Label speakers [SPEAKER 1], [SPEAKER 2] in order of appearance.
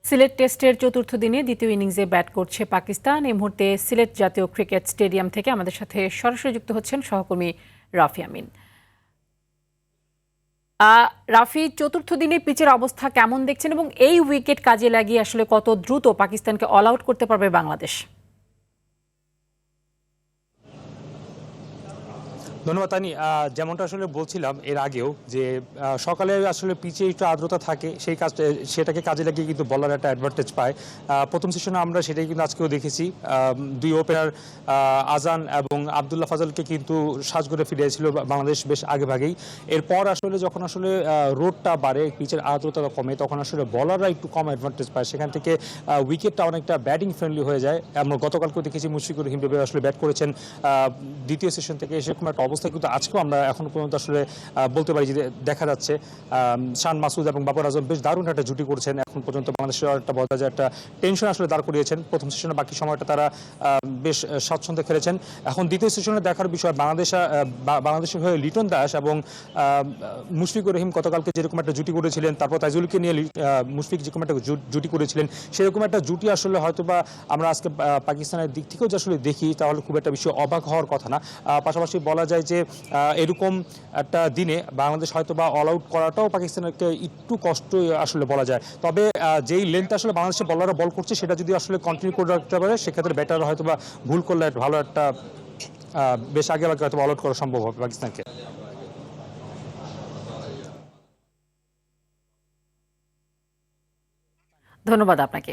[SPEAKER 1] সিলেট টেস্টের চতুর্থ দিনে দ্বিতীয় ইনিংসে ব্যাট করছে পাকিস্তান। এই মুহূর্তে সিলেট জাতীয় ক্রিকেট স্টেডিয়াম থেকে আমাদের সাথে সরাসরি যুক্ত হচ্ছেন সহকর্মী রাফি আমিন। রাফি, চতুর্থ দিনে পিচের অবস্থা কেমন দেখছেন এবং এই উইকেট কাজে লাগিয়ে আসলে কত দ্রুত পাকিস্তানকে অল আউট করতে পারবে বাংলাদেশ?
[SPEAKER 2] ধন্যবাদ তানি। যেমনটা আসলে বলছিলাম এর আগেও যে সকালে আসলে পিচে একটু আর্দ্রতা থাকে, সেটাকে কাজে লাগিয়ে কিন্তু বলার একটা অ্যাডভান্টেজ পায়। প্রথম সেশনে আমরা সেটাই কিন্তু আজকেও দেখেছি। দুই ওপেনার আজান এবং আবদুল্লাহ ফাজলকে কিন্তু সাজঘরে ফিরিয়েছিল বাংলাদেশ বেশ আগেভাগেই। এরপর আসলে যখন আসলে রোডটা বাড়ে, পিচের আর্দ্রতা কমে, তখন আসলে বলাররা একটু কম অ্যাডভান্টেজ পায়। সেখান থেকে উইকেটটা অনেকটা ব্যাটিং ফ্রেন্ডলি হয়ে যায়। আমরা গতকালকেও দেখেছি মুশফিকুর রহিম আসলে ব্যাট করেছেন দ্বিতীয় সেশন থেকে। সেরকম একটা অবস্থা কিন্তু আজকেও আমরা এখনো পর্যন্ত আসলে বলতে পারি যে দেখা যাচ্ছে। শান মাসুদ এবং বাবর আজম বেশ দারুণ একটা জুটি করছেন এখন পর্যন্ত। বাংলাদেশের একটা বলা যায় একটা টেনশন আসলে দাঁড় করিয়েছেন। প্রথম সেশনে বাকি সময়টা তারা বেশ স্বাচ্ছন্দ্যে খেলেছেন। এখন দ্বিতীয় সেশনে দেখার বিষয় বাংলাদেশের হয়ে লিটন দাস এবং মুশফিকুর রহিম গতকালকে যেরকম একটা জুটি করেছিলেন, তারপর তাইজুলকে নিয়ে মুশফিক যেরকম একটা জুটি করেছিলেন, সেরকম একটা জুটি আসলে হয়তো বা আমরা আজকে পাকিস্তানের দিক থেকেও যে আসলে দেখি তাহলে খুব একটা বিষয় অবাক হওয়ার কথা না। পাশাপাশি বলা যায় যে এরকম একটা দিনে বাংলাদেশ হয়তো বা অল আউট করাটাও পাকিস্তানকে একটু কষ্ট আসলে বলা যায়। তবে যেই লেন্থ আসলে বাংলাদেশের বলাররা বল করছে সেটা যদি আসলে কন্টিনিউ করে রাখতে পারে, সেক্ষেত্রে ব্যাটাররা হয়তো বা ভুল করলে ভালো একটা বেশ আগে হয়তো অল আউট করা সম্ভব হবে পাকিস্তানকে।
[SPEAKER 1] ধন্যবাদ আপনাকে।